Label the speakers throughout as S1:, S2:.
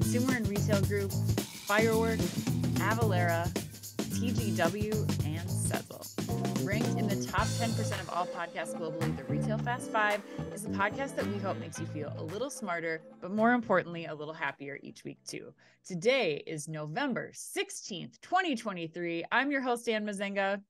S1: Consumer and Retail Group, Firework, Avalara, TGW, and Sezzle. Ranked in the top 10% of all podcasts globally, the Retail Fast Five is a podcast that we hope makes you feel a little smarter, but more importantly, a little happier each week too. Today is November 16th, 2023. I'm your host, Dan Mazenga.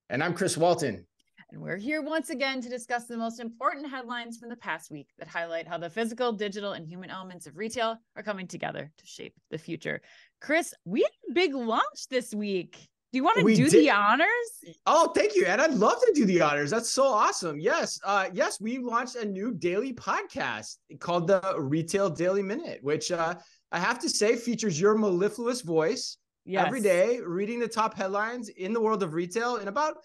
S2: And I'm Chris Walton.
S1: And we're here once again to discuss the most important headlines from the past week that highlight how the physical, digital, and human elements of retail are coming together to shape the future. Chris, we had a big launch this week. Do you want to do the honors?
S2: Oh, thank you. And I'd love to do the honors. That's so awesome. Yes. Yes, we launched a new daily podcast called the Retail Daily Minute, which I have to say features your mellifluous voice every day, reading the top headlines in the world of retail in about,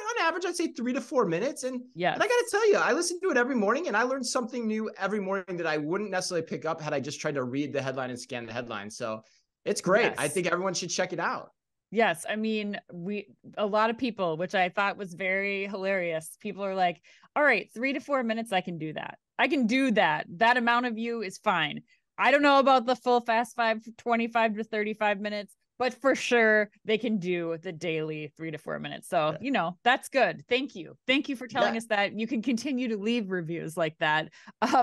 S2: on average, I'd say 3 to 4 minutes. And I got to tell you, I listen to it every morning and I learn something new every morning that I wouldn't necessarily pick up had I just tried to read the headline and scan the headline. So it's great. Yes. I think everyone should check it out.
S1: Yes. I mean, a lot of people, which I thought was very hilarious. People are like, all right, 3 to 4 minutes. I can do that. I can do that. That amount of you is fine. I don't know about the full Fast Five, 25 to 35 minutes, but for sure they can do the daily 3 to 4 minutes. So, that's good. Thank you. Thank you for telling us that. You can continue to leave reviews like that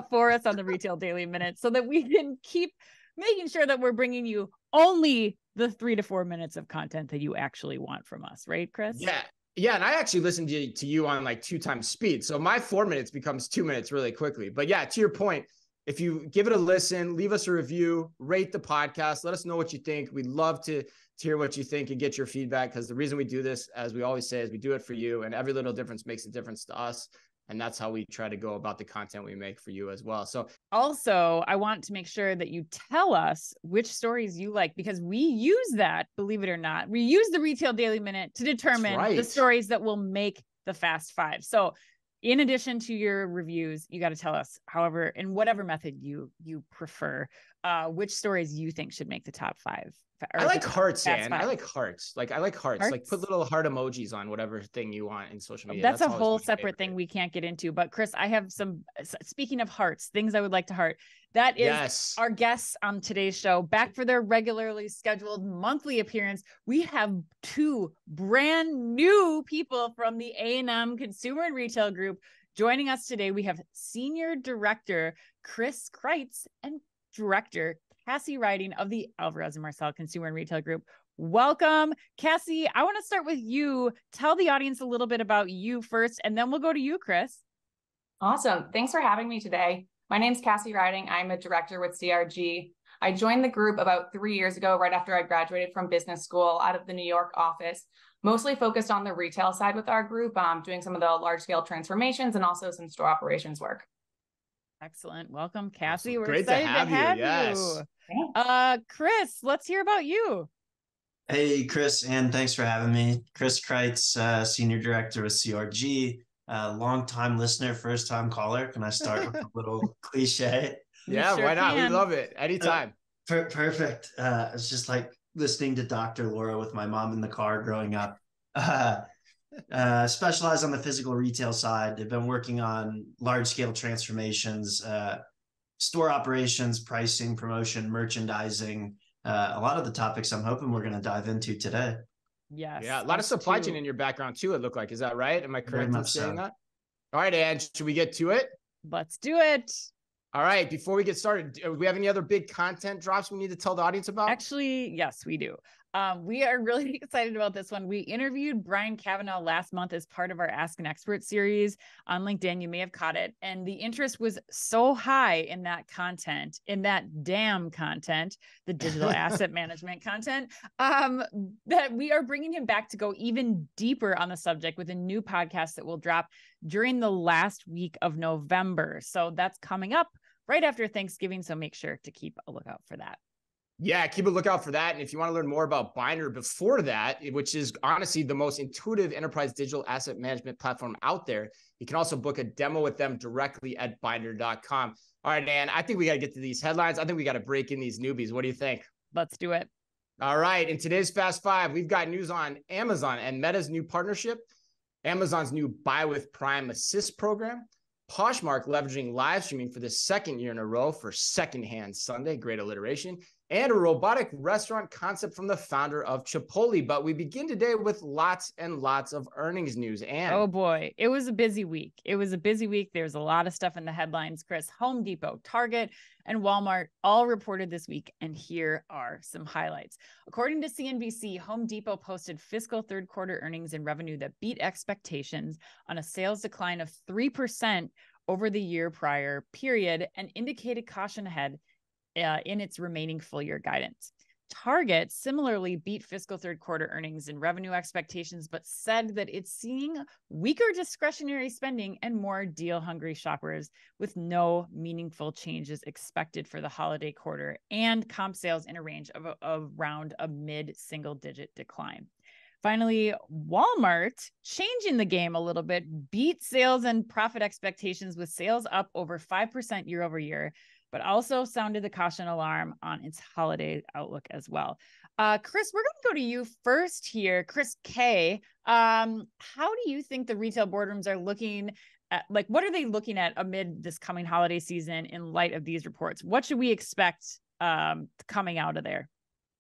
S1: for us on the Retail Daily Minute so that we can keep making sure that we're bringing you only the 3 to 4 minutes of content that you actually want from us. Right, Chris?
S2: Yeah. Yeah. And I actually listen to you on like 2 times speed. So my 4 minutes becomes 2 minutes really quickly. But yeah, to your point, if you give it a listen, leave us a review, rate the podcast, let us know what you think. We'd love to hear what you think and get your feedback, because the reason we do this, as we always say, is we do it for you, and every little difference makes a difference to us. And that's how we try to go about the content we make for you as well. So
S1: also, I want to make sure that you tell us which stories you like, because we use that, believe it or not, we use the Retail Daily Minute to determine the stories that will make the Fast Five. So in addition to your reviews, you got to tell us, however, in whatever method you prefer, which stories you think should make the top 5.
S2: I like hearts, Ann. I like hearts. I like hearts. Like put little heart emojis on whatever thing you want in social media.
S1: That's a whole separate thing we can't get into. But Chris, I have speaking of hearts, things I would like to heart. That is our guests on today's show, back for their regularly scheduled monthly appearance. We have 2 brand new people from the A&M Consumer and Retail Group joining us today. We have Senior Director Chris Kreitz and Director Cassie Riding of the Alvarez & Marsal Consumer and Retail Group. Welcome, Cassie. I want to start with you. Tell the audience a little bit about you first, and then we'll go to you, Chris.
S3: Awesome. Thanks for having me today. My name's Cassie Riding. I'm a director with CRG. I joined the group about 3 years ago, right after I graduated from business school out of the New York office, mostly focused on the retail side with our group, doing some of the large-scale transformations and also some store operations work.
S1: Excellent. Welcome, Cassie.
S2: Awesome.
S1: We're
S2: Great
S1: excited
S2: to have you.
S1: Yes. Chris, let's hear about you.
S4: Hey, Chris, and thanks for having me. Chris Kreitz, Senior Director with CRG, long-time listener, first-time caller. Can I start with a little cliche?
S2: Yeah, why not? We love it. Anytime.
S4: Perfect. It's just like listening to Dr. Laura with my mom in the car growing up. Specialize on the physical retail side. They've been working on large-scale transformations, store operations, pricing, promotion, merchandising, a lot of the topics I'm hoping we're going to dive into today.
S1: Yes.
S2: Yeah, a lot of supply chain in your background too, it looked like. Is that right? Am I correct in saying that? All right, Ann, should we get to it?
S1: Let's do it.
S2: All right, before we get started, do we have any other big content drops we need to tell the audience about?
S1: Actually, yes, we do. We are really excited about this one. We interviewed Brian Cavanaugh last month as part of our Ask an Expert series on LinkedIn. You may have caught it. And the interest was so high in that content, in that damn content, the digital asset management content, that we are bringing him back to go even deeper on the subject with a new podcast that will drop during the last week of November. So that's coming up right after Thanksgiving. So make sure to keep a lookout for that.
S2: Yeah, keep a lookout for that. And if you want to learn more about Binder before that, which is honestly the most intuitive enterprise digital asset management platform out there, you can also book a demo with them directly at binder.com. All right, Dan, I think we got to get to these headlines. I think we got to break in these newbies. What do you think?
S1: Let's do it.
S2: All right. In today's Fast Five, we've got news on Amazon and Meta's new partnership, Amazon's new Buy with Prime Assist program, Poshmark leveraging live streaming for the second year in a row for Secondhand Sunday, great alliteration, and a robotic restaurant concept from the founder of Chipotle. But we begin today with lots and lots of earnings news. And
S1: oh boy, it was a busy week. There's a lot of stuff in the headlines, Chris. Home Depot, Target, and Walmart all reported this week. And here are some highlights. According to CNBC, Home Depot posted fiscal third quarter earnings and revenue that beat expectations on a sales decline of 3% over the year prior period and indicated caution ahead in its remaining full year guidance. Target similarly beat fiscal third quarter earnings and revenue expectations, but said that it's seeing weaker discretionary spending and more deal hungry shoppers, with no meaningful changes expected for the holiday quarter and comp sales in a range of around a mid-single digit decline. Finally, Walmart, changing the game a little bit, beat sales and profit expectations with sales up over 5% year over year, but also sounded the caution alarm on its holiday outlook as well. Chris, we're going to go to you first here. Chris K, how do you think the retail boardrooms are looking at, like, what are they looking at amid this coming holiday season in light of these reports? What should we expect coming out of there?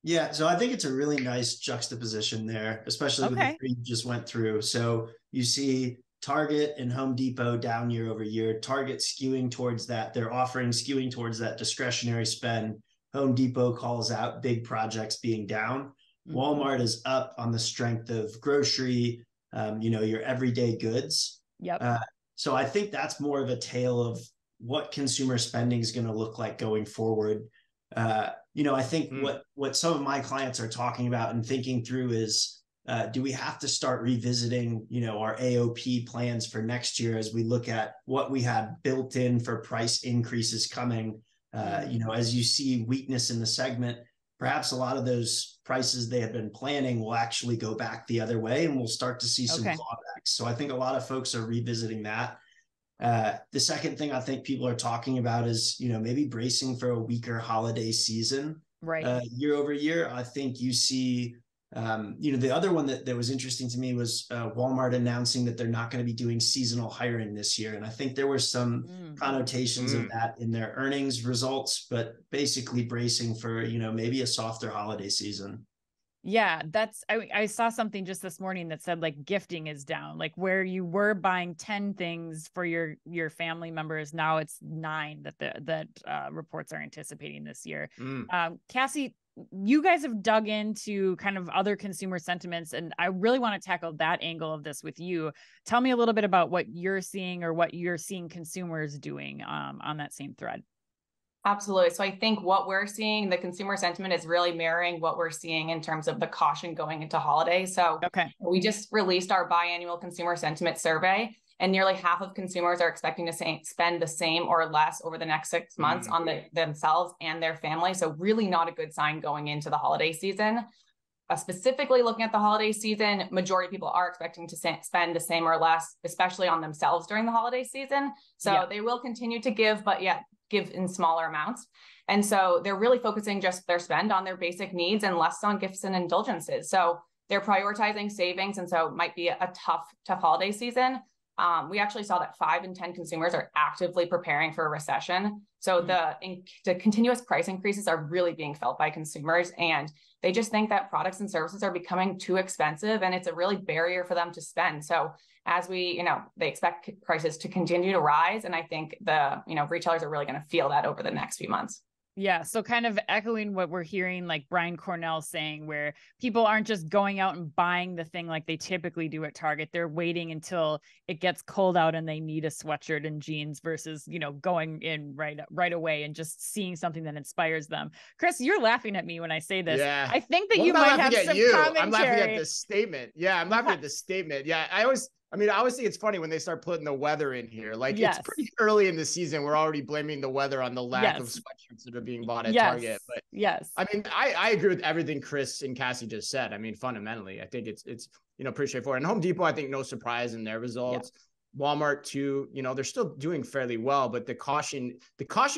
S4: Yeah, so I think it's a really nice juxtaposition there, especially with the three you just went through. So you see Target and Home Depot down year over year. Target skewing towards that. Their offerings skewing towards that discretionary spend. Home Depot calls out big projects being down. Mm-hmm. Walmart is up on the strength of grocery, your everyday goods.
S1: Yep.
S4: So I think that's more of a tale of what consumer spending is going to look like going forward. I think what some of my clients are talking about and thinking through is, do we have to start revisiting, our AOP plans for next year as we look at what we had built in for price increases coming? As you see weakness in the segment, perhaps a lot of those prices they had been planning will actually go back the other way, and we'll start to see some clawbacks. So I think a lot of folks are revisiting that. The second thing I think people are talking about is, maybe bracing for a weaker holiday season, year over year. I think you see, the other one that was interesting to me was Walmart announcing that they're not going to be doing seasonal hiring this year. And I think there were some connotations of that in their earnings results, but basically bracing for, maybe a softer holiday season.
S1: Yeah, I saw something just this morning that said like gifting is down, like where you were buying 10 things for your family members. Now it's 9 that reports are anticipating this year. Cassie, you guys have dug into kind of other consumer sentiments, and I really want to tackle that angle of this with you. Tell me a little bit about what you're seeing or what you're seeing consumers doing on that same thread.
S3: Absolutely. So I think what we're seeing, the consumer sentiment is really mirroring what we're seeing in terms of the caution going into holiday. So we just released our biannual consumer sentiment survey, and nearly half of consumers are expecting to spend the same or less over the next 6 months on themselves and their family. So really not a good sign going into the holiday season. Specifically looking at the holiday season, majority of people are expecting to spend the same or less, especially on themselves during the holiday season. So they will continue to give, but give in smaller amounts. And so they're really focusing just their spend on their basic needs and less on gifts and indulgences. So they're prioritizing savings. And so it might be a tough holiday season. We actually saw that 5 in 10 consumers are actively preparing for a recession. So the continuous price increases are really being felt by consumers, and they just think that products and services are becoming too expensive, and it's a really barrier for them to spend. So as they expect prices to continue to rise, and I think the retailers are really going to feel that over the next few months.
S1: Yeah. So kind of echoing what we're hearing, like Brian Cornell saying, where people aren't just going out and buying the thing like they typically do at Target. They're waiting until it gets cold out and they need a sweatshirt and jeans versus, going in right away and just seeing something that inspires them. Chris, you're laughing at me when I say this.
S2: Yeah.
S1: I think that you might have some commentary.
S2: I'm laughing at this statement. Yeah. I'm laughing at this statement. Yeah. I always think it's funny when they start putting the weather in here. Like it's pretty early in the season. We're already blaming the weather on the lack of sweatshirts that are being bought at Target. But I agree with everything Chris and Cassie just said. I mean, fundamentally, I think it's pretty straightforward. And Home Depot, I think no surprise in their results. Yeah. Walmart too, they're still doing fairly well, but the caution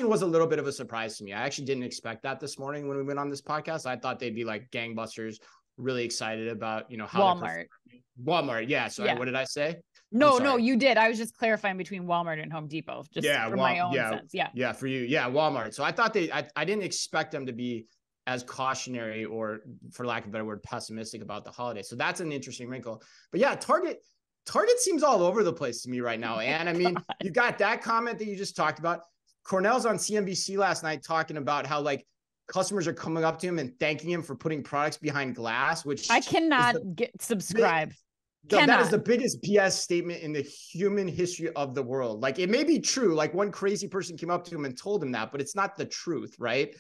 S2: was a little bit of a surprise to me. I actually didn't expect that this morning when we went on this podcast. I thought they'd be like gangbusters, really excited about, how Walmart. Yeah. So what did I say?
S1: No, you did. I was just clarifying between Walmart and Home Depot, just for my own sense. Yeah.
S2: Yeah. For you. Yeah. Walmart. So I thought I didn't expect them to be as cautionary, or for lack of a better word, pessimistic about the holiday. So that's an interesting wrinkle. But yeah, Target seems all over the place to me right now. And I mean, you got that comment that you just talked about. Cornell's on CNBC last night talking about how like customers are coming up to him and thanking him for putting products behind glass, which
S1: I cannot subscribe.
S2: That is the biggest BS statement in the human history of the world. Like, it may be true. Like, one crazy person came up to him and told him that, but it's not the truth, right?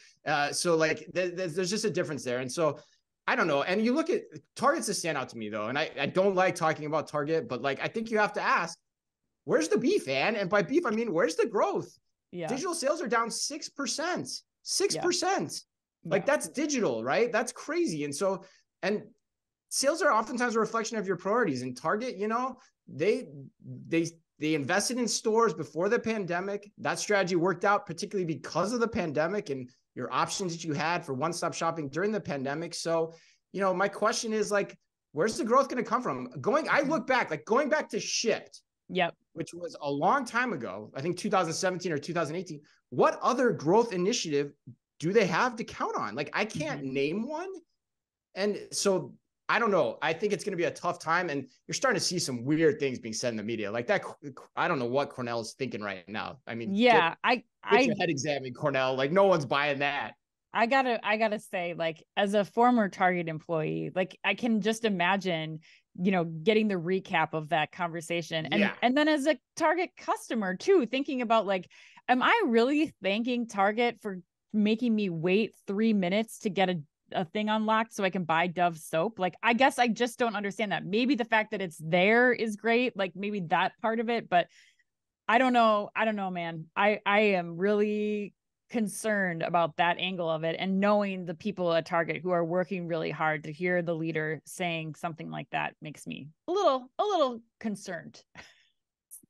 S2: So like, there's just a difference there. And so I don't know. And you look at Target's a standout to me though. And I don't like talking about Target, but like, I think you have to ask, where's the beef, Ann? And by beef, I mean, where's the growth?
S1: Yeah.
S2: Digital sales are down 6%. 6%.
S1: Yeah.
S2: Like, that's digital, right? That's crazy. And so, and sales are oftentimes a reflection of your priorities. And Target, you know, they invested in stores before the pandemic. That strategy worked out, particularly because of the pandemic and your options that you had for one-stop shopping during the pandemic. So, you know, my question is like, where's the growth going to come from? I look back, like going back to Shipt, which was a long time ago, I think 2017 or 2018. What other growth initiative do they have to count on? Like, I can't name one. And so I don't know. I think it's going to be a tough time, and you're starting to see some weird things being said in the media like that. I don't know what Cornell is thinking right now. I mean, get your head examined, Cornell. Like, no one's buying that.
S1: I gotta say, like, as a former Target employee, like, I can just imagine, you know, getting the recap of that conversation. And then as a Target customer too, thinking about like, am I really thanking Target for making me wait 3 minutes to get a thing unlocked so I can buy Dove soap? Like, I guess I just don't understand that. Maybe the fact that it's there is great, like maybe that part of it, but I don't know, man. I am really concerned about that angle of it, and knowing the people at Target who are working really hard, to hear the leader saying something like that makes me a little concerned.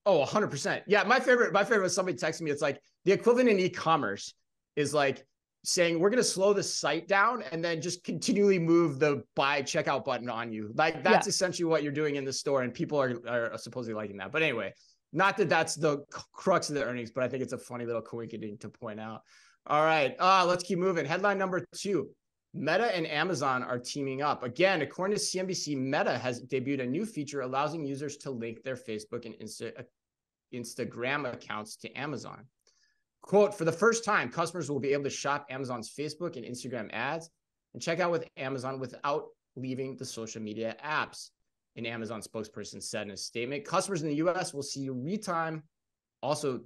S2: Oh, 100%. Yeah. My favorite was somebody texted me. It's like the equivalent in e-commerce is like saying, we're going to slow the site down and then just continually move the buy checkout button on you. Like, that's essentially what you're doing in the store. And people are supposedly liking that. But anyway, not that that's the crux of the earnings, but I think it's a funny little coincidence to point out. All right. Let's keep moving. Headline number 2, Meta and Amazon are teaming up. Again, according to CNBC, Meta has debuted a new feature allowing users to link their Facebook and Instagram accounts to Amazon. Quote, for the first time, customers will be able to shop Amazon's Facebook and Instagram ads and check out with Amazon without leaving the social media apps. An Amazon spokesperson said in a statement, customers in the US will see real-time, also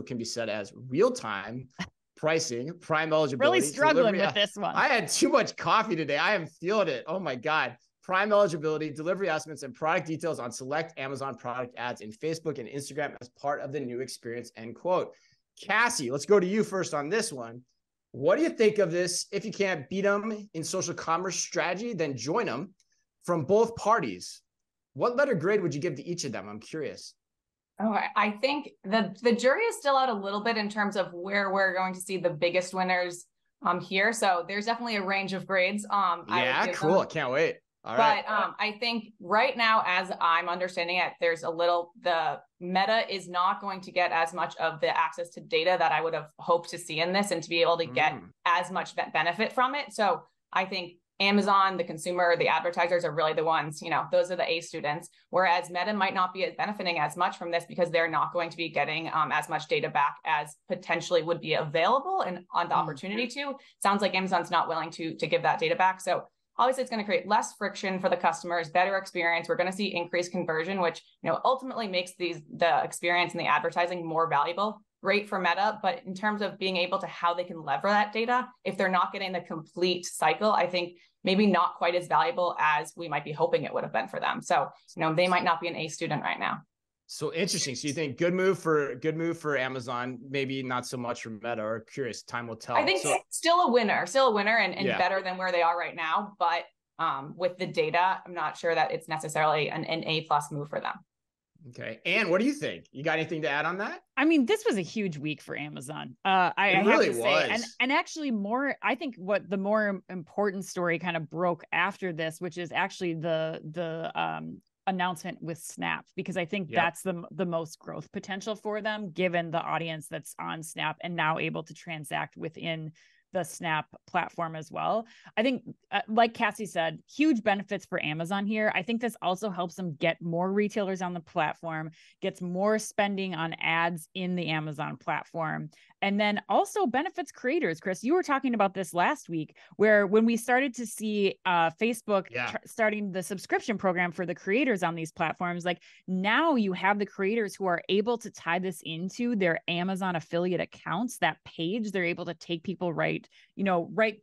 S2: can be said as real-time pricing, Prime eligibility.
S1: Really struggling with this one.
S2: I had too much coffee today. I am feeling it. Oh my God. Prime eligibility, delivery estimates, and product details on select Amazon product ads in Facebook and Instagram as part of the new experience, end quote. Cassie, let's go to you first on this one. What do you think of this? If you can't beat them in social commerce strategy, then join them from both parties. What letter grade would you give to each of them? I'm curious.
S3: Oh, I think the jury is still out a little bit in terms of where we're going to see the biggest winners here. So there's definitely a range of grades.
S2: Yeah, cool. I can't wait. All right.
S3: But I think right now, as I'm understanding it, the Meta is not going to get as much of the access to data that I would have hoped to see in this, and to be able to get as much benefit from it. So I think Amazon, the consumer, the advertisers are really the ones, you know, those are the A students, whereas Meta might not be benefiting as much from this because they're not going to be getting as much data back as potentially would be available and on the opportunity to. Sounds like Amazon's not willing to give that data back. So obviously it's going to create less friction for the customers, better experience. We're going to see increased conversion, which, you know, ultimately makes the experience and the advertising more valuable. Great for Meta, but in terms of being able to how they can lever that data, if they're not getting the complete cycle, I think maybe not quite as valuable as we might be hoping it would have been for them. So, you know, they might not be an A student right now.
S2: So interesting. So you think good move for Amazon, maybe not so much for Meta, or curious, time will tell.
S3: I think still a winner and better than where they are right now. But with the data, I'm not sure that it's necessarily an A+ move for them.
S2: Okay. And what do you think? You got anything to add on that?
S1: I mean, this was a huge week for Amazon. I really have to say, and actually I think what the more important story kind of broke after this, which is actually the announcement with Snap, because I think that's the most growth potential for them, given the audience that's on Snap and now able to transact within the Snap platform as well. I think, like Cassie said, huge benefits for Amazon here. I think this also helps them get more retailers on the platform, gets more spending on ads in the Amazon platform, and then also benefits creators. Chris, you were talking about this last week, where when we started to see Facebook starting the subscription program for the creators on these platforms, like now you have the creators who are able to tie this into their Amazon affiliate accounts, that page. They're able to take people right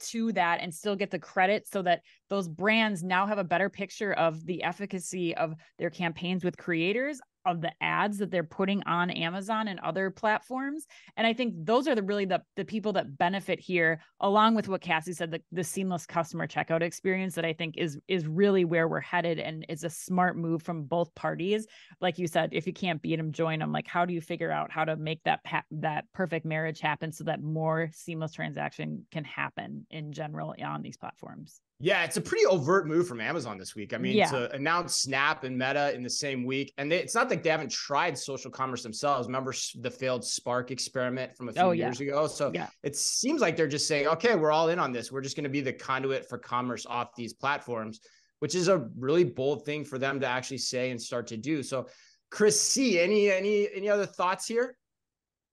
S1: to that and still get the credit, so that those brands now have a better picture of the efficacy of their campaigns with creators, of the ads that they're putting on Amazon and other platforms. And I think those are the people that benefit here, along with what Cassie said, the seamless customer checkout experience that I think is really where we're headed, and is a smart move from both parties. Like you said, if you can't beat them, join them. Like, how do you figure out how to make that perfect marriage happen so that more seamless transaction can happen in general on these platforms?
S2: Yeah, it's a pretty overt move from Amazon this week. I mean, to announce Snap and Meta in the same week, and it's not like they haven't tried social commerce themselves. Remember the failed Spark experiment from a few years ago? So it seems like they're just saying, okay, we're all in on this. We're just going to be the conduit for commerce off these platforms, which is a really bold thing for them to actually say and start to do. So, Chris C, any other thoughts here?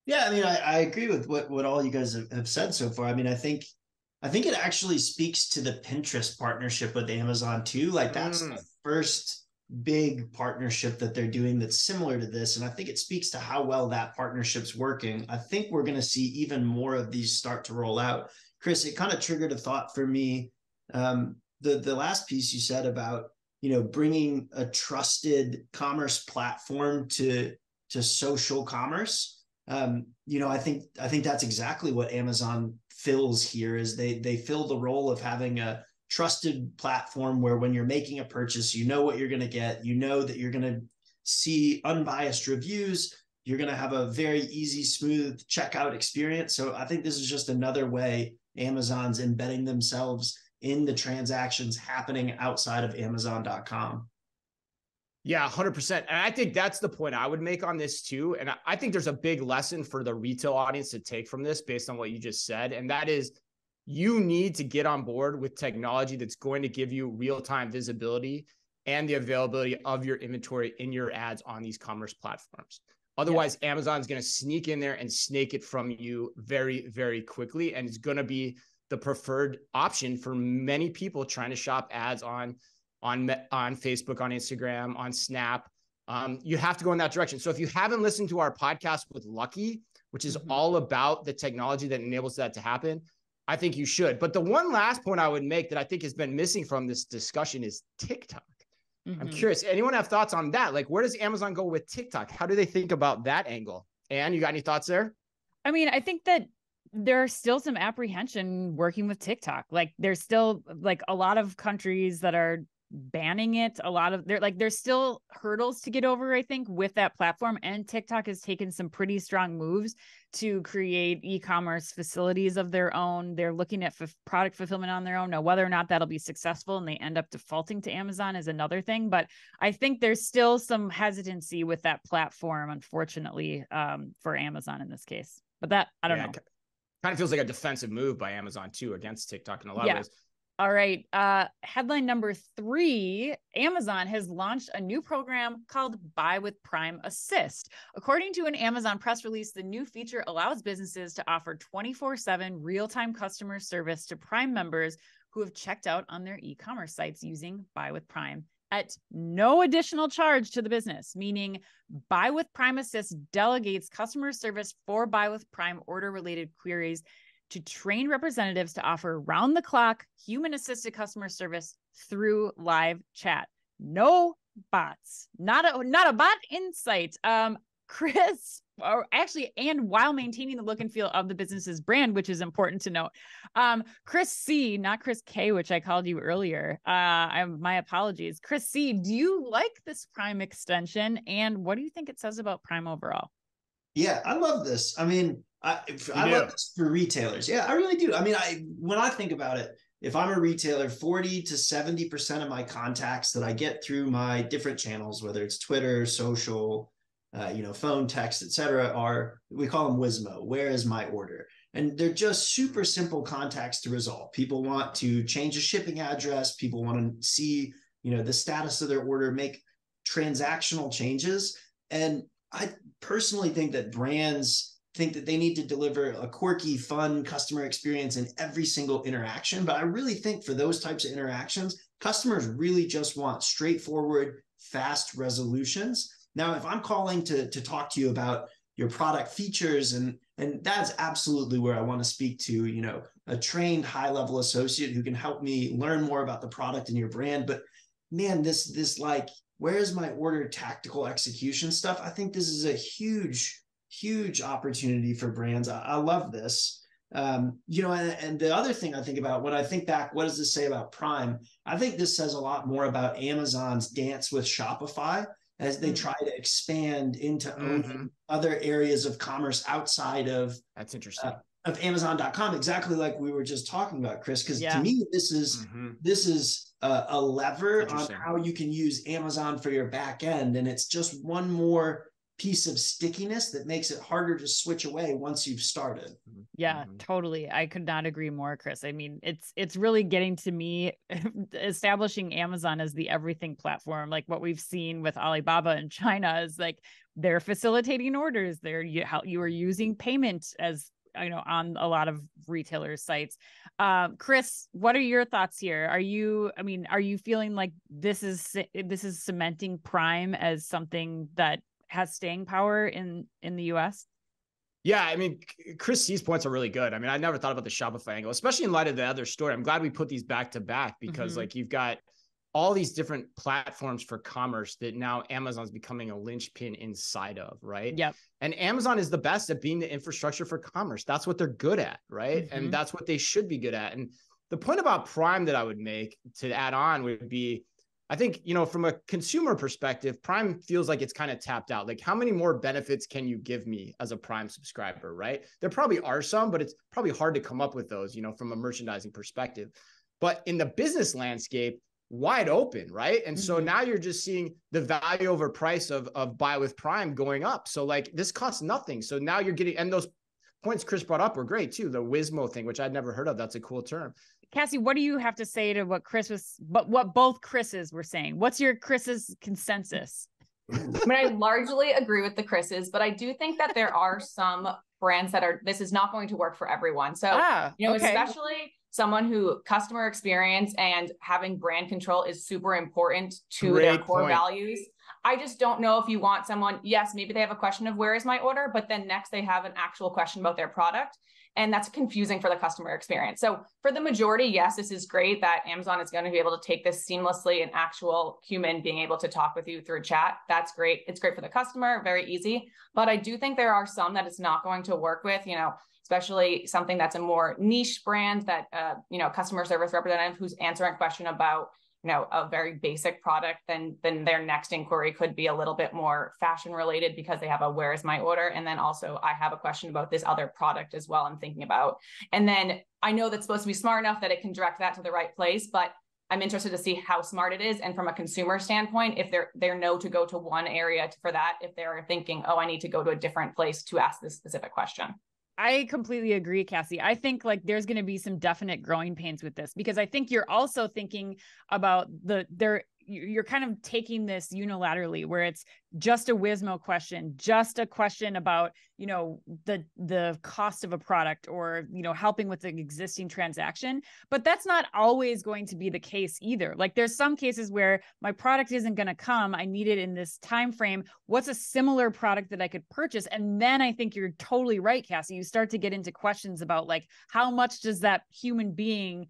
S4: Yeah, I mean, I agree with what all you guys have said so far. I mean, I think it actually speaks to the Pinterest partnership with Amazon too. Like, that's the first big partnership that they're doing that's similar to this. And I think it speaks to how well that partnership's working. I think we're going to see even more of these start to roll out. Chris, it kind of triggered a thought for me. The last piece you said about, bringing a trusted commerce platform to social commerce. I think that's exactly what Amazon fills here. Is they fill the role of having a trusted platform where when you're making a purchase, you know what you're going to get, that you're going to see unbiased reviews, you're going to have a very easy, smooth checkout experience. So I think this is just another way Amazon's embedding themselves in the transactions happening outside of Amazon.com.
S2: Yeah, 100%. And I think that's the point I would make on this too. And I think there's a big lesson for the retail audience to take from this based on what you just said. And that is, you need to get on board with technology that's going to give you real-time visibility and the availability of your inventory in your ads on these commerce platforms. Otherwise, Amazon's going to sneak in there and snake it from you very, very quickly. And it's going to be the preferred option for many people trying to shop ads on Facebook, on Instagram, on Snap. You have to go in that direction. So if you haven't listened to our podcast with Lucky, which is all about the technology that enables that to happen, I think you should. But the one last point I would make that I think has been missing from this discussion is TikTok. I'm curious, anyone have thoughts on that? Like, where does Amazon go with TikTok? How do they think about that angle? Anne, you got any thoughts there?
S1: I mean, I think that there's still some apprehension working with TikTok. Like, there's still like a lot of countries that are banning it. There's still hurdles to get over, I think, with that platform. And TikTok has taken some pretty strong moves to create e-commerce facilities of their own. They're looking at product fulfillment on their own. Now, whether or not that'll be successful and they end up defaulting to Amazon is another thing. But I think there's still some hesitancy with that platform, unfortunately, for Amazon in this case. But that, I don't know.
S2: Kind of feels like a defensive move by Amazon too against TikTok in a lot of ways.
S1: All right. Headline number 3, Amazon has launched a new program called Buy with Prime Assist. According to an Amazon press release, the new feature allows businesses to offer 24/7 real-time customer service to Prime members who have checked out on their e-commerce sites using Buy with Prime at no additional charge to the business, meaning Buy with Prime Assist delegates customer service for Buy with Prime order-related queries to train representatives to offer round-the-clock human-assisted customer service through live chat. No bots, not a bot in sight. Chris, and while maintaining the look and feel of the business's brand, which is important to note. Chris C, not Chris K, which I called you earlier. My apologies. Chris C, do you like this Prime extension? And what do you think it says about Prime overall?
S4: Yeah, I love this. I mean, I love this for retailers. Yeah, I really do. I mean, when I think about it, if I'm a retailer, 40 to 70% of my contacts that I get through my different channels, whether it's Twitter, social, phone, text, etc., we call them WISMO. Where is my order? And they're just super simple contacts to resolve. People want to change a shipping address. People want to see, the status of their order, make transactional changes. And I personally think that brands think that they need to deliver a quirky, fun customer experience in every single interaction. But I really think for those types of interactions, customers really just want straightforward, fast resolutions. Now, if I'm calling to talk to you about your product features, and that's absolutely where I want to speak to, a trained high-level associate who can help me learn more about the product and your brand. But man, this like, where's my order tactical execution stuff? I think this is a huge opportunity for brands. I love this. And the other thing I think about when I think back, what does this say about Prime? I think this says a lot more about Amazon's dance with Shopify as they try to expand into owning other areas of commerce outside of
S2: that's interesting.
S4: Of Amazon.com, exactly like we were just talking about, Chris. Because to me, this is a lever on how you can use Amazon for your back end, and it's just one more piece of stickiness that makes it harder to switch away once you've started.
S1: Yeah, totally. I could not agree more, Chris. I mean, it's really getting to me establishing Amazon as the everything platform. Like what we've seen with Alibaba in China is like they're facilitating orders. You are using payment as on a lot of retailers' sites. Chris, what are your thoughts here? Are you feeling like this is cementing Prime as something that has staying power in the US?
S2: Yeah, I mean, Chris C's points are really good. I mean, I never thought about the Shopify angle, especially in light of the other story. I'm glad we put these back to back because like you've got all these different platforms for commerce that now Amazon's becoming a linchpin inside of, right?
S1: Yep.
S2: And Amazon is the best at being the infrastructure for commerce. That's what they're good at, right? And that's what they should be good at. And the point about Prime that I would make to add on would be, I think, from a consumer perspective, Prime feels like it's kind of tapped out. Like how many more benefits can you give me as a Prime subscriber, right? There probably are some, but it's probably hard to come up with those, from a merchandising perspective. But in the business landscape, wide open, right? And so now you're just seeing the value over price of buy with Prime going up. So like this costs nothing. So now you're getting, and those points Chris brought up were great too. The Wismo thing, which I'd never heard of. That's a cool term.
S1: Cassie, what do you have to say to what what both Chris's were saying? What's your Chris's consensus?
S3: I mean, I largely agree with the Chris's, but I do think that there are some brands that this is not going to work for everyone. So, especially someone who customer experience and having brand control is super important to their core values. I just don't know if you want someone, yes, maybe they have a question of where is my order, but then next they have an actual question about their product. And that's confusing for the customer experience. So for the majority, yes, this is great that Amazon is going to be able to take this seamlessly, an actual human being able to talk with you through chat. That's great. It's great for the customer, very easy. But I do think there are some that it's not going to work with, especially something that's a more niche brand that, customer service representative who's answering a question about, a very basic product, then their next inquiry could be a little bit more fashion related because they have a where is my order? And then also I have a question about this other product as well I'm thinking about. And then I know that's supposed to be smart enough that it can direct that to the right place, but I'm interested to see how smart it is. And from a consumer standpoint, if they're know to go to one area for that, if they're thinking, oh, I need to go to a different place to ask this specific question.
S1: I completely agree, Cassie. I think like there's going to be some definite growing pains with this because I think you're also thinking about you're kind of taking this unilaterally where it's just a Wismo question, just a question about, the cost of a product or, helping with the existing transaction. But that's not always going to be the case either. Like there's some cases where my product isn't going to come. I need it in this time frame. What's a similar product that I could purchase? And then I think you're totally right, Cassie. You start to get into questions about like, how much does that human being,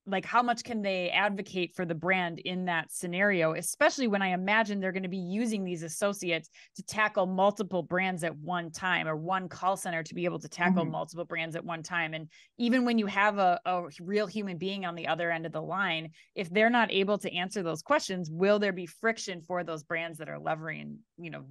S1: like how much can they advocate for the brand in that scenario, especially when I imagine they're going to be using these associates to tackle multiple brands at one time, or one call center to be able to tackle multiple brands at one time. And even when you have a real human being on the other end of the line, if they're not able to answer those questions, will there be friction for those brands that are leveraging,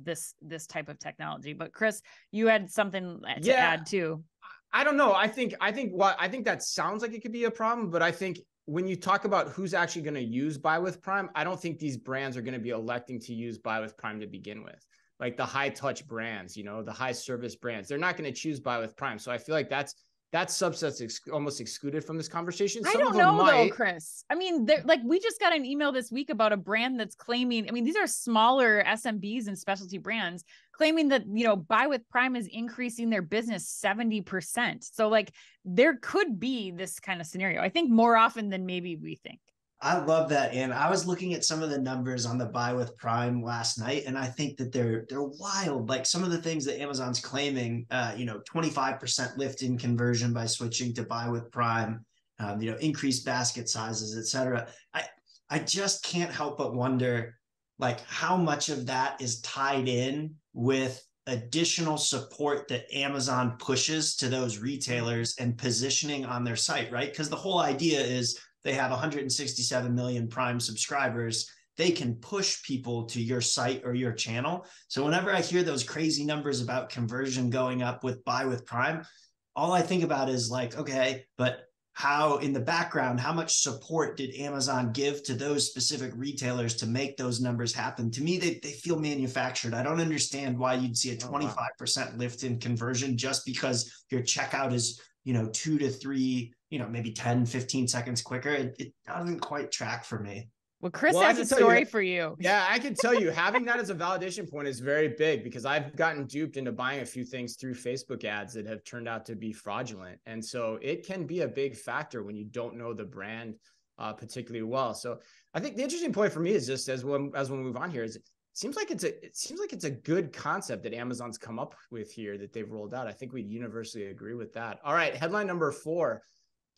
S1: this type of technology? But Chris, you had something to add too.
S2: I don't know. I think that sounds like it could be a problem, but I think when you talk about who's actually going to use Buy with Prime, I don't think these brands are going to be electing to use Buy with Prime to begin with. Like the high touch brands, the high service brands, they're not going to choose Buy with Prime. So I feel like that's that subset's almost excluded from this conversation.
S1: I
S2: Some
S1: don't
S2: of them
S1: know
S2: might.
S1: though, Chris. I mean, like we just got an email this week about a brand that's claiming, I mean, these are smaller SMBs and specialty brands claiming that, you know, Buy with Prime is increasing their business 70%. So like there could be this kind of scenario. I think more often than maybe we think.
S4: I love that. And I was looking at some of the numbers on the Buy with Prime last night, and I think that they're wild. Like some of the things that Amazon's claiming, 25% lift in conversion by switching to Buy with Prime, increased basket sizes, et cetera. I just can't help but wonder like how much of that is tied in with additional support that Amazon pushes to those retailers and positioning on their site, right? Because the whole idea is they have 167 million Prime subscribers. They can push people to your site or your channel. So whenever I hear those crazy numbers about conversion going up with Buy with Prime, all I think about is like, okay, but how in the background, how much support did Amazon give to those specific retailers to make those numbers happen? To me, they feel manufactured. I don't understand why you'd see a 25% lift in conversion just because your checkout is, 2 to 3, maybe 10, 15 seconds quicker. It doesn't quite track for me.
S1: Well, Chris has a story for you.
S2: Yeah, I can tell you having that as a validation point is very big because I've gotten duped into buying a few things through Facebook ads that have turned out to be fraudulent. And so it can be a big factor when you don't know the brand particularly well. So I think the interesting point for me is just as we move on here is it seems like it's a good concept that Amazon's come up with here that they've rolled out. I think we'd universally agree with that. All right, headline number 4.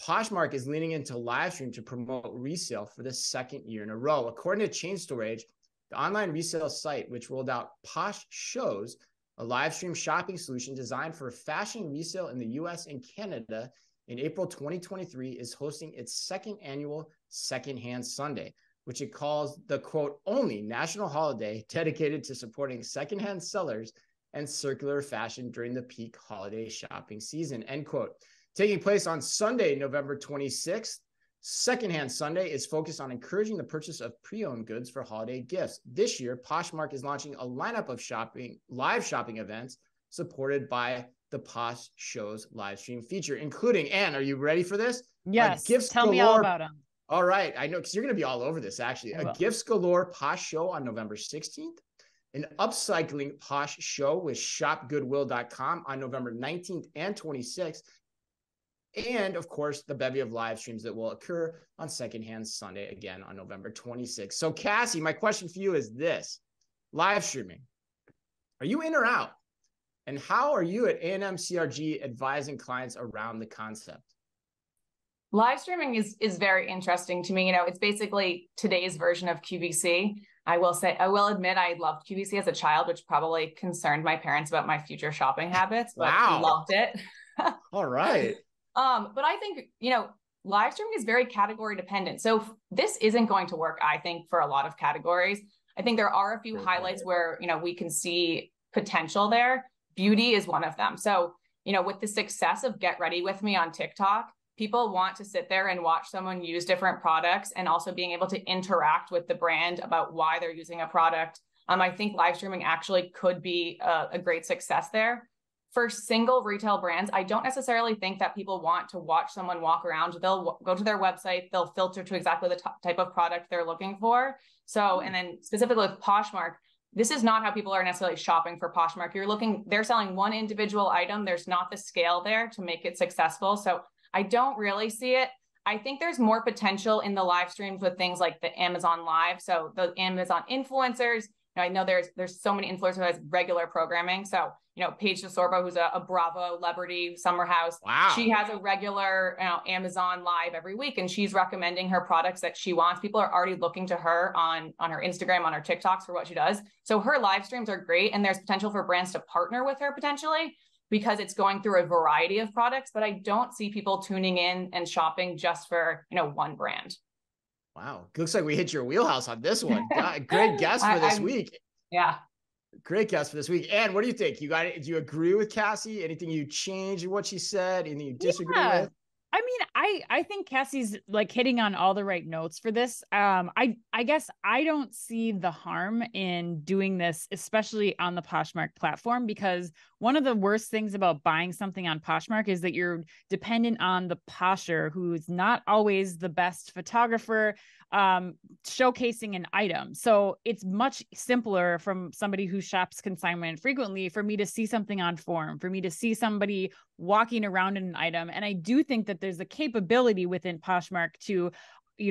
S2: Poshmark is leaning into live stream to promote resale for the second year in a row. According to Chain Storage, the online resale site, which rolled out Posh Shows, a live stream shopping solution designed for fashion resale in the US and Canada in April 2023, is hosting its second annual Secondhand Sunday, which it calls the quote, only national holiday dedicated to supporting secondhand sellers and circular fashion during the peak holiday shopping season, end quote. Taking place on Sunday, November 26th, Secondhand Sunday is focused on encouraging the purchase of pre-owned goods for holiday gifts. This year, Poshmark is launching a lineup of live shopping events supported by the Posh Shows live stream feature, including, Anne, are you ready for this?
S1: Yes, tell me all about them.
S2: All right, I know, because you're going to be all over this, actually. A Gifts Galore Posh Show on November 16th, an upcycling Posh Show with shopgoodwill.com on November 19th and 26th, and of course, the bevy of live streams that will occur on Secondhand Sunday again on November 26th. So Cassie, my question for you is this: live streaming, are you in or out? And how are you at A&M CRG advising clients around the concept?
S3: Live streaming is very interesting to me. It's basically today's version of QVC. I will admit I loved QVC as a child, which probably concerned my parents about my future shopping habits, but
S2: wow.
S3: Loved it.
S2: All right.
S3: But I think, live streaming is very category dependent. So this isn't going to work, I think, for a lot of categories. I think there are a few highlights where, we can see potential there. Beauty is one of them. So, with the success of Get Ready With Me on TikTok, people want to sit there and watch someone use different products and also being able to interact with the brand about why they're using a product. I think live streaming actually could be a great success there. For single retail brands, I don't necessarily think that people want to watch someone walk around. They'll go to their website, they'll filter to exactly the type of product they're looking for. So, and then specifically with Poshmark, this is not how people are necessarily shopping for Poshmark. They're selling one individual item. There's not the scale there to make it successful. So I don't really see it. I think there's more potential in the live streams with things like the Amazon Live. So the Amazon influencers, I know there's so many influencers who has regular programming. So, Paige DeSorbo, who's a Bravo celebrity, Summer House.
S2: Wow.
S3: She has a regular Amazon Live every week, and she's recommending her products that she wants. People are already looking to her on her Instagram, on her TikToks for what she does. So her live streams are great, and there's potential for brands to partner with her potentially because it's going through a variety of products. But I don't see people tuning in and shopping just for one brand.
S2: Wow. Looks like we hit your wheelhouse on this one. Great guess for this week.
S3: Yeah.
S2: Great guess for this week. Anne, what do you think? Do you agree with Cassie? Anything you change in what she said? Anything you disagree with?
S1: I mean, I think Cassie's like hitting on all the right notes for this. I I guess I don't see the harm in doing this, especially on the Poshmark platform, because one of the worst things about buying something on Poshmark is that you're dependent on the posher, who's not always the best photographer, showcasing an item. So it's much simpler from somebody who shops consignment frequently for me to see something on form, for me to see somebody walking around in an item. And I do think that there's a capability within Poshmark to,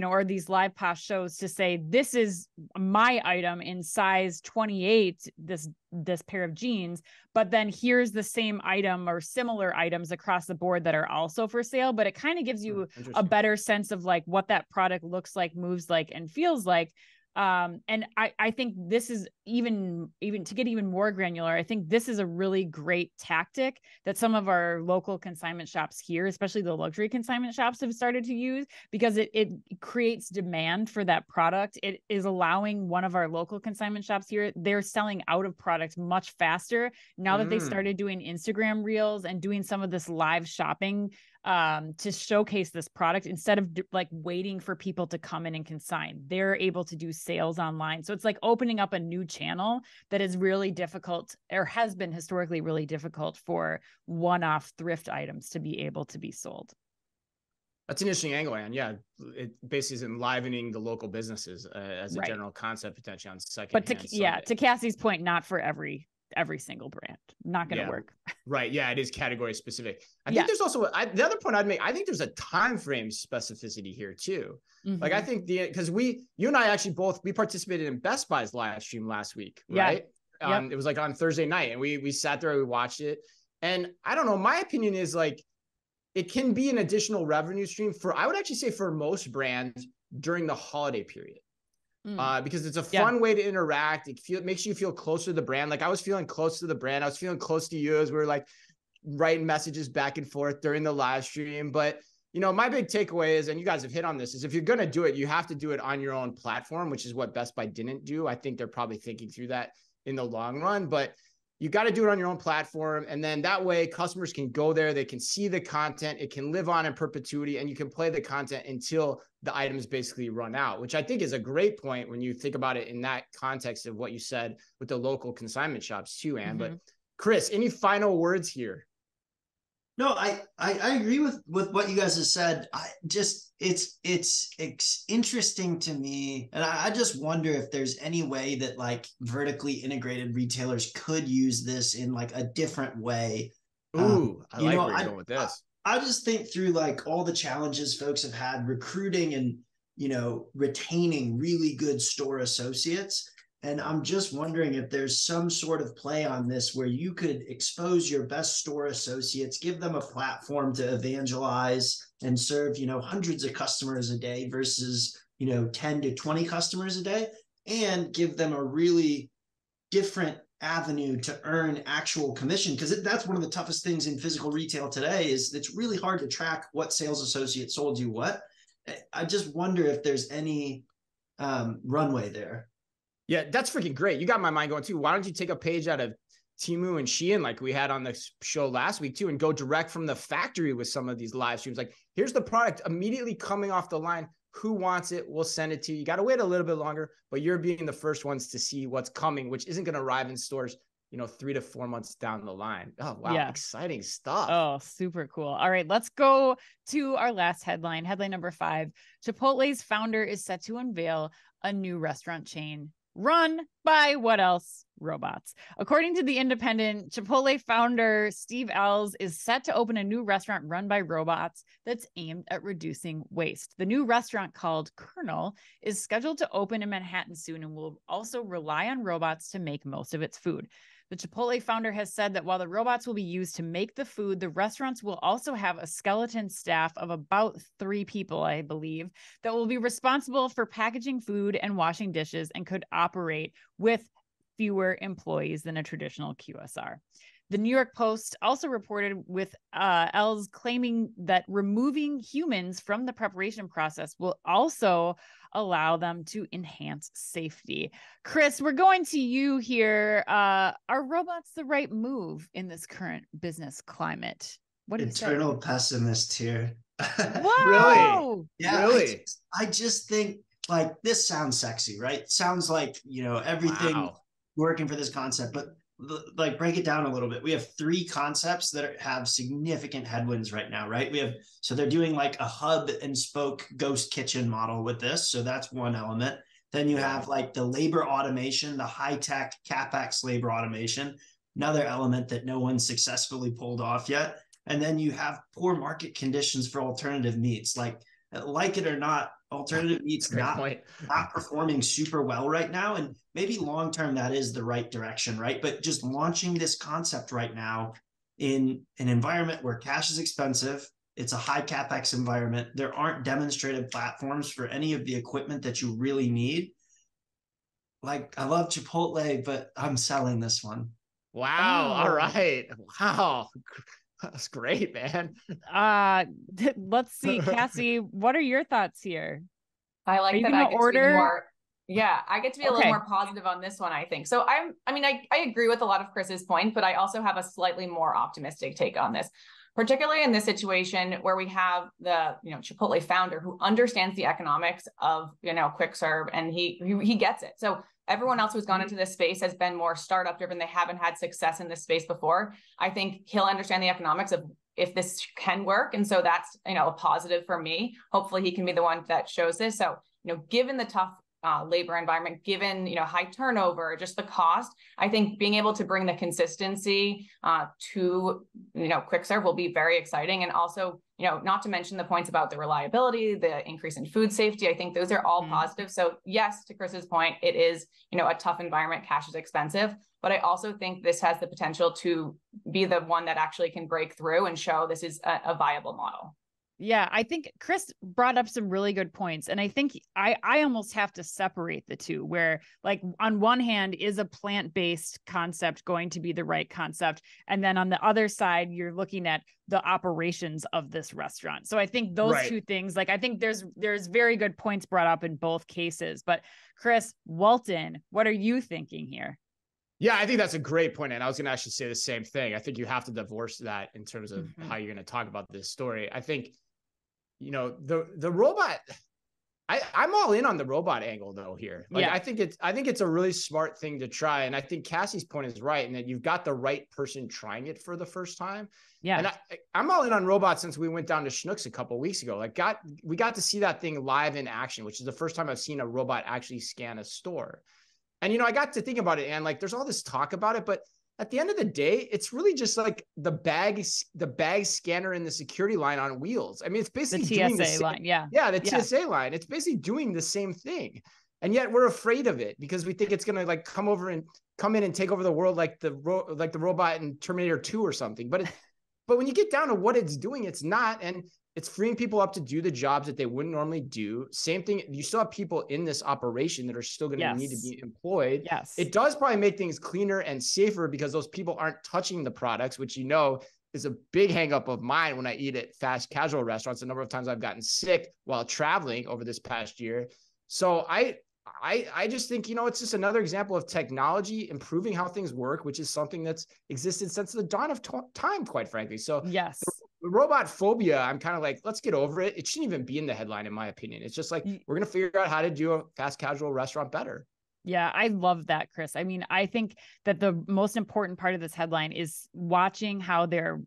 S1: or these live Posh shows to say, this is my item in size 28, this pair of jeans, but then here's the same item or similar items across the board that are also for sale. But it kind of gives you a better sense of like what that product looks like, moves like, and feels like. And I think this is even to get even more granular, I think this is a really great tactic that some of our local consignment shops here, especially the luxury consignment shops, have started to use, because it creates demand for that product. It is allowing one of our local consignment shops here, they're selling out of product much faster now that they started doing Instagram reels and doing some of this live shopping to showcase this product instead of like waiting for people to come in and consign. They're able to do sales online. So it's like opening up a new channel that is really difficult, or has been historically really difficult, for one-off thrift items to be able to be sold.
S2: That's an interesting angle, and yeah, it basically is enlivening the local businesses as a general concept potentially on Secondhand Sunday.
S1: To Cassie's point, not for every single brand, not going to work.
S2: Right. Yeah. It is category specific. I think there's also the other point I'd make. I think there's a time frame specificity here too. Like I think because you and I actually we participated in Best Buy's live stream last week, right? It was like on Thursday night, and we sat there, we watched it, and I don't know. My opinion is like it can be an additional revenue stream I would actually say for most brands during the holiday period. Because it's a fun way to interact. It makes you feel closer to the brand. Like I was feeling close to the brand. I was feeling close to you as we were like writing messages back and forth during the live stream. But, my big takeaway is, and you guys have hit on this, is if you're going to do it, you have to do it on your own platform, which is what Best Buy didn't do. I think they're probably thinking through that in the long run, but you got to do it on your own platform. And then that way customers can go there, they can see the content, it can live on in perpetuity, and you can play the content until the items basically run out, which I think is a great point when you think about it in that context of what you said with the local consignment shops too, Anne. But Chris, any final words here?
S4: No, I agree with what you guys have said. It's interesting to me, and I just wonder if there's any way that like vertically integrated retailers could use this in like a different way.
S2: Ooh, I like where you're going with this.
S4: I just think through like all the challenges folks have had recruiting and retaining really good store associates. And I'm just wondering if there's some sort of play on this where you could expose your best store associates, give them a platform to evangelize and serve, hundreds of customers a day versus, 10 to 20 customers a day, and give them a really different avenue to earn actual commission. Because that's one of the toughest things in physical retail today is it's really hard to track what sales associate sold you what. I just wonder if there's any runway there.
S2: Yeah, that's freaking great. You got my mind going too. Why don't you take a page out of Temu and Shein like we had on the show last week too, and go direct from the factory with some of these live streams? Like, here's the product immediately coming off the line. Who wants it? We'll send it to you. You got to wait a little bit longer, but you're being the first ones to see what's coming, which isn't going to arrive in stores, 3 to 4 months down the line. Oh, wow. Yeah. Exciting stuff.
S1: Oh, super cool. All right, let's go to our last headline. Headline number 5. Chipotle's founder is set to unveil a new restaurant chain run by what else? Robots. According to The Independent, Chipotle founder Steve Ells is set to open a new restaurant run by robots that's aimed at reducing waste. The new restaurant, called Colonel, is scheduled to open in Manhattan soon and will also rely on robots to make most of its food. The Chipotle founder has said that while the robots will be used to make the food, the restaurants will also have a skeleton staff of about 3 people, I believe, that will be responsible for packaging food and washing dishes, and could operate with fewer employees than a traditional QSR. The New York Post also reported with Ells claiming that removing humans from the preparation process will also allow them to enhance safety. Chris, we're going to you here. Are robots the right move in this current business climate? What do you say?
S4: Eternal pessimist here.
S1: Whoa!
S2: Really?
S4: Yeah, really? I just think like, this sounds sexy, right? Sounds like, everything working for this concept, but like, break it down a little bit. We have 3 concepts that have significant headwinds right now, right? So they're doing like a hub and spoke ghost kitchen model with this. So that's one element. Then you have like the labor automation, the high-tech CapEx labor automation, another element that no one's successfully pulled off yet. And then you have poor market conditions for alternative meats. Like it or not, alternative meats not performing super well right now. And maybe long-term that is the right direction, right? But just launching this concept right now in an environment where cash is expensive, it's a high CapEx environment, there aren't demonstrated platforms for any of the equipment that you really need. Like, I love Chipotle, but I'm selling this one.
S2: Wow. All right. Wow. That's great, man.
S1: Let's see, Cassie, what are your thoughts here?
S3: I like that. I get to be more. Yeah, I get to be a little more positive on this one, I think. So I agree with a lot of Chris's point, but I also have a slightly more optimistic take on this, particularly in this situation where we have the, Chipotle founder who understands the economics of, quick serve, and he gets it. So everyone else who's gone into this space has been more startup driven. They haven't had success in this space before. I think he'll understand the economics of if this can work. And so that's, a positive for me. Hopefully he can be the one that shows this. So, given the tough labor environment, given, high turnover, just the cost, I think being able to bring the consistency to, quick serve will be very exciting. And also, not to mention the points about the reliability, the increase in food safety. I think those are all positive. So yes, to Chris's point, it is, a tough environment. Cash is expensive, but I also think this has the potential to be the one that actually can break through and show this is a viable model.
S1: Yeah, I think Chris brought up some really good points. And I think I almost have to separate the two, where like on one hand, is a plant-based concept going to be the right concept? And then on the other side, you're looking at the operations of this restaurant. So I think those two things, like, I think there's very good points brought up in both cases. But Chris, Walton, what are you thinking here?
S2: Yeah, I think that's a great point. And I was going to actually say the same thing. I think you have to divorce that in terms of how you're going to talk about this story. I think, the robot, I'm all in on the robot angle though here. Like, I think it's a really smart thing to try. And I think Cassie's point is right, and that you've got the right person trying it for the first time. Yeah. And I'm all in on robots since we went down to Schnucks a couple of weeks ago. Like we got to see that thing live in action, which is the first time I've seen a robot actually scan a store. And, I got to think about it, and like, there's all this talk about it, but at the end of the day, it's really just like the bag scanner and the security line on wheels. I mean, it's basically
S1: the TSA line. Yeah.
S2: Yeah. The TSA line. It's basically doing the same thing. And yet we're afraid of it because we think it's going to like come in and take over the world like the robot in Terminator 2 or something. But when you get down to what it's doing, it's not. And it's freeing people up to do the jobs that they wouldn't normally do. Same thing. You still have people in this operation that are still going to need to be employed.
S1: Yes.
S2: It does probably make things cleaner and safer because those people aren't touching the products, which, is a big hang up of mine when I eat at fast casual restaurants. A number of times I've gotten sick while traveling over this past year. So I just think, it's just another example of technology improving how things work, which is something that's existed since the dawn of time, quite frankly. So
S1: yes,
S2: the robot phobia, I'm kind of like, let's get over it. It shouldn't even be in the headline, in my opinion. It's just like, we're going to figure out how to do a fast casual restaurant better.
S1: Yeah, I love that, Chris. I mean, I think that the most important part of this headline is watching how they're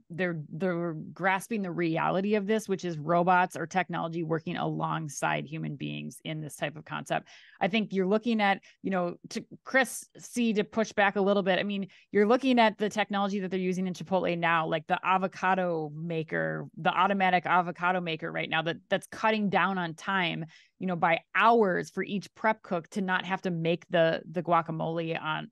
S1: grasping the reality of this, which is robots or technology working alongside human beings in this type of concept. I think you're looking at, to Chris C, to push back a little bit. I mean, you're looking at the technology that they're using in Chipotle now, like the avocado maker, the automatic avocado maker right now that's cutting down on time, by hours for each prep cook to not have to make the guacamole on,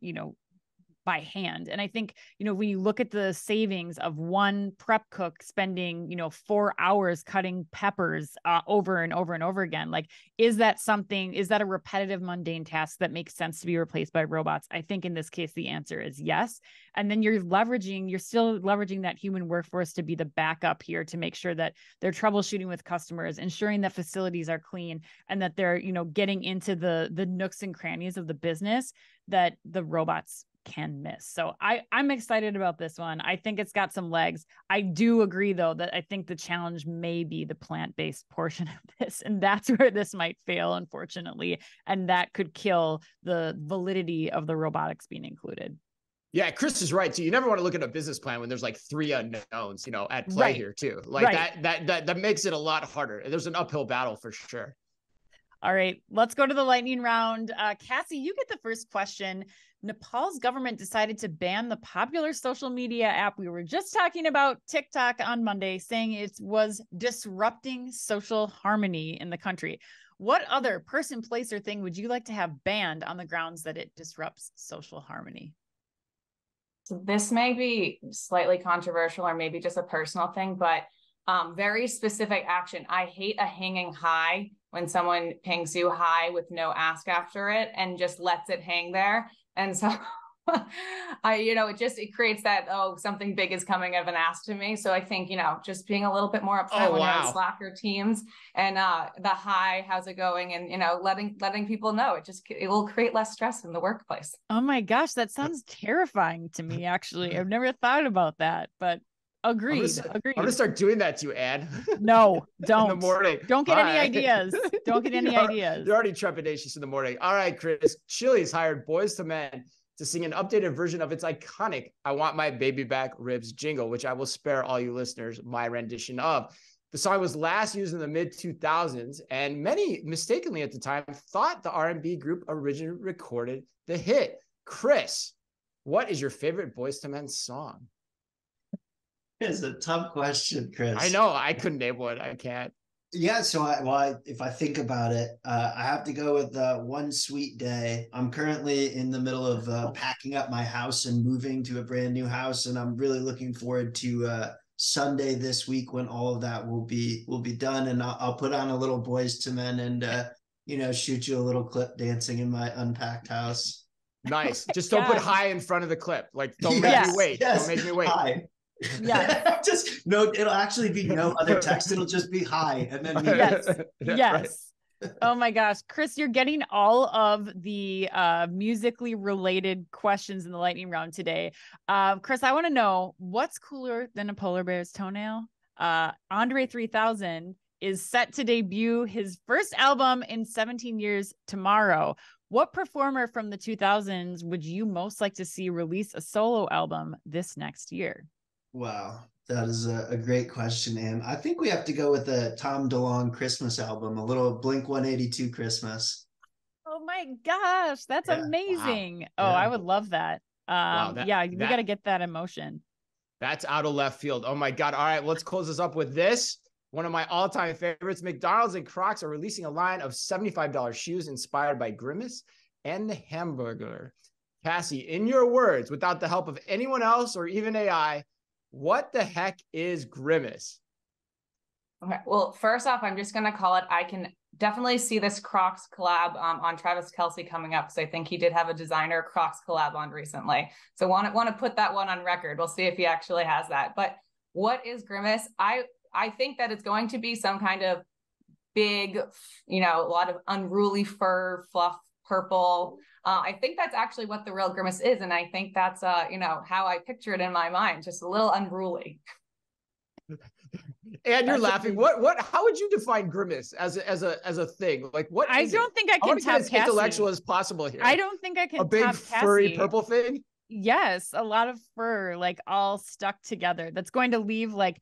S1: by hand. And I think, when you look at the savings of one prep cook spending, 4 hours cutting peppers over and over and over again, like, is that a repetitive, mundane task that makes sense to be replaced by robots? I think in this case, the answer is yes. And then you're still leveraging that human workforce to be the backup here to make sure that they're troubleshooting with customers, ensuring that facilities are clean, and that they're, getting into the nooks and crannies of the business that the robots can miss. So I'm excited about this one. I think it's got some legs. I do agree though, that I think the challenge may be the plant-based portion of this. And that's where this might fail, unfortunately. And that could kill the validity of the robotics being included.
S2: Yeah, Chris is right too. You never want to look at a business plan when there's like 3 unknowns, at play here too. Like that makes it a lot harder. There's an uphill battle for sure.
S1: All right, let's go to the lightning round. Cassie, you get the first question. Nepal's government decided to ban the popular social media app. We were just talking about TikTok on Monday, saying it was disrupting social harmony in the country. What other person, place, or thing would you like to have banned on the grounds that it disrupts social harmony?
S3: So this may be slightly controversial or maybe just a personal thing, but very specific action. I hate a hanging high when someone pings you high with no ask after it and just lets it hang there. And so it creates that, something big is coming of an ask to me. So I think, just being a little bit more upfront when you're on Slack or Teams and the hi, how's it going? And, letting people know, it will create less stress in the workplace.
S1: Oh my gosh, that sounds terrifying to me, actually. I've never thought about that, but agreed.
S2: I'm gonna start doing that to you, Ann.
S1: No, don't.
S2: In the morning.
S1: Don't get any ideas. Don't get any ideas.
S2: They're already trepidatious in the morning. All right, Chris. Chili's hired Boys to Men to sing an updated version of its iconic "I Want My Baby Back" ribs jingle, which I will spare all you listeners my rendition of. The song was last used in the mid-2000s, and many mistakenly at the time thought the R&B group originally recorded the hit. Chris, what is your favorite Boys to Men song?
S4: It's a tough question, Chris.
S2: I know. I couldn't name one. I can't.
S4: Yeah, so if I think about it, I have to go with One Sweet Day. I'm currently in the middle of packing up my house and moving to a brand new house, and I'm really looking forward to Sunday this week when all of that will be done, and I'll put on a little Boys to Men and shoot you a little clip dancing in my unpacked house.
S2: Nice. Just don't put "hi" in front of the clip. Like, don't make me wait.
S4: Yes.
S2: Don't make me wait.
S4: Hi.
S1: Yeah.
S4: Just no, it'll actually be no other text. It'll just be hi. And then
S1: yes. Right. Oh my gosh. Chris, you're getting all of the musically related questions in the lightning round today. Chris, I want to know, what's cooler than a polar bear's toenail? Andre 3000 is set to debut his first album in 17 years tomorrow. What performer from the 2000s would you most like to see release a solo album this next year?
S4: Wow, that is a great question, Ann. I think we have to go with the Tom DeLonge Christmas album, a little Blink-182 Christmas.
S1: Oh my gosh, that's amazing. Wow. Oh, I would love that. We got to get that emotion.
S2: That's out of left field. Oh my God. All right, let's close this up with this. One of my all-time favorites, McDonald's and Crocs are releasing a line of $75 shoes inspired by Grimace and the Hamburger. Cassie, in your words, without the help of anyone else or even AI, what the heck is Grimace?
S3: Okay. Well, first off, I'm just going to call it. I can definitely see this Crocs collab on Travis Kelce coming up, because I think he did have a designer Crocs collab on recently. So want to put that one on record. We'll see if he actually has that. But what is Grimace? I think that it's going to be some kind of big, a lot of unruly fur, fluff, purple. I think that's actually what the real Grimace is. And I think that's, how I picture it in my mind, just a little unruly.
S2: And you're laughing. How would you define Grimace as a thing? Like, what?
S1: I don't think I can top Cassie.
S2: Intellectual as possible here.
S1: I don't think I can.
S2: A big furry purple thing.
S1: Yes, a lot of fur, like all stuck together. That's going to leave like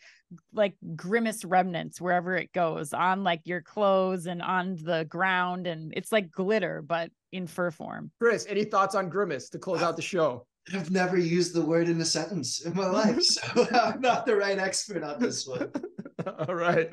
S1: Grimace remnants wherever it goes, on like your clothes and on the ground, and it's like glitter but in fur form.
S2: Chris, any thoughts on Grimace to close out the show?
S4: I've never used the word in a sentence in my life, so I'm not the right expert on this one.
S2: All right.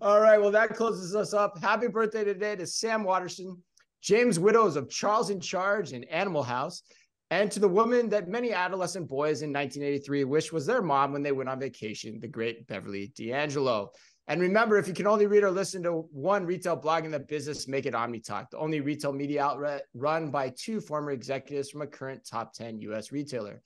S2: Well, that closes us up. Happy birthday today to Sam Watterson, James Widows of Charles in Charge and Animal House, and to the woman that many adolescent boys in 1983 wished was their mom when they went on vacation, the great Beverly D'Angelo. And remember, if you can only read or listen to one retail blog in the business, make it OmniTalk, the only retail media outlet run by two former executives from a current top 10 U.S. retailer.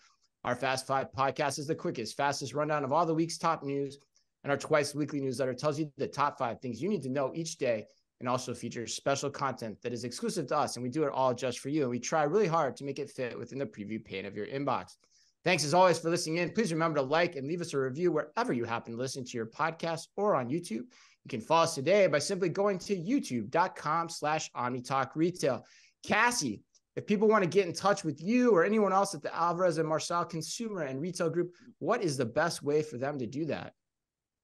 S2: Our Fast Five podcast is the quickest, fastest rundown of all the week's top news, and our twice weekly newsletter tells you the top 5 things you need to know each day and also features special content that is exclusive to us. And we do it all just for you. And we try really hard to make it fit within the preview pane of your inbox. Thanks as always for listening in. Please remember to like and leave us a review wherever you happen to listen to your podcast or on YouTube. You can follow us today by simply going to youtube.com/OmniTalkRetail. Cassie, if people want to get in touch with you or anyone else at the Alvarez and Marsal Consumer and Retail Group, what is the best way for them to do that?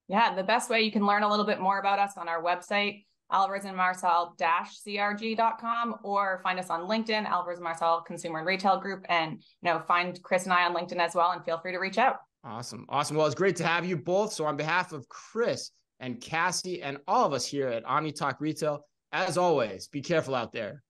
S3: Yeah, the best way, you can learn a little bit more about us on our website, alvarezandmarsal-crg.com, or find us on LinkedIn, Alvarez Marsal Consumer and Retail Group, and find Chris and I on LinkedIn as well, and feel free to reach out.
S2: Awesome. Well, it's great to have you both. So on behalf of Chris and Cassie and all of us here at OmniTalk Retail, as always, be careful out there.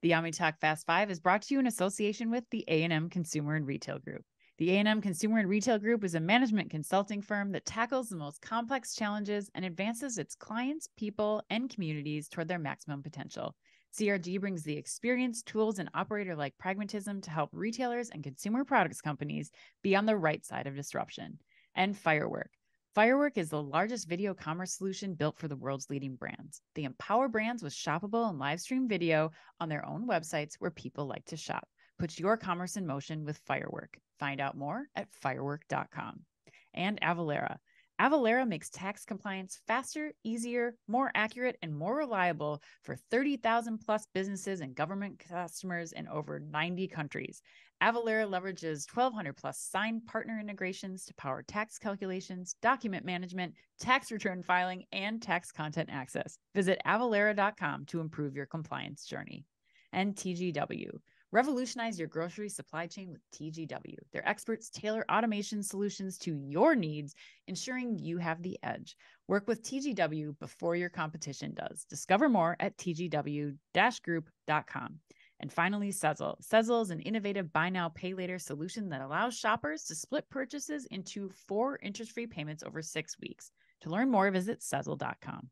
S1: The OmniTalk Fast 5 is brought to you in association with the A&M Consumer and Retail Group. The A&M Consumer and Retail Group is a management consulting firm that tackles the most complex challenges and advances its clients, people, and communities toward their maximum potential. CRG brings the experience, tools, and operator-like pragmatism to help retailers and consumer products companies be on the right side of disruption. And Firework. Firework is the largest video commerce solution built for the world's leading brands. They empower brands with shoppable and live stream video on their own websites where people like to shop. Put your commerce in motion with Firework. Find out more at firework.com. And Avalara. Avalara makes tax compliance faster, easier, more accurate, and more reliable for 30,000 plus businesses and government customers in over 90 countries. Avalara leverages 1,200 plus signed partner integrations to power tax calculations, document management, tax return filing, and tax content access. Visit avalara.com to improve your compliance journey. And TGW. Revolutionize your grocery supply chain with TGW. Their experts tailor automation solutions to your needs, ensuring you have the edge. Work with TGW before your competition does. Discover more at tgw-group.com. And finally, Sezzle. Sezzle is an innovative buy now, pay later solution that allows shoppers to split purchases into 4 interest-free payments over 6 weeks. To learn more, visit Sezzle.com.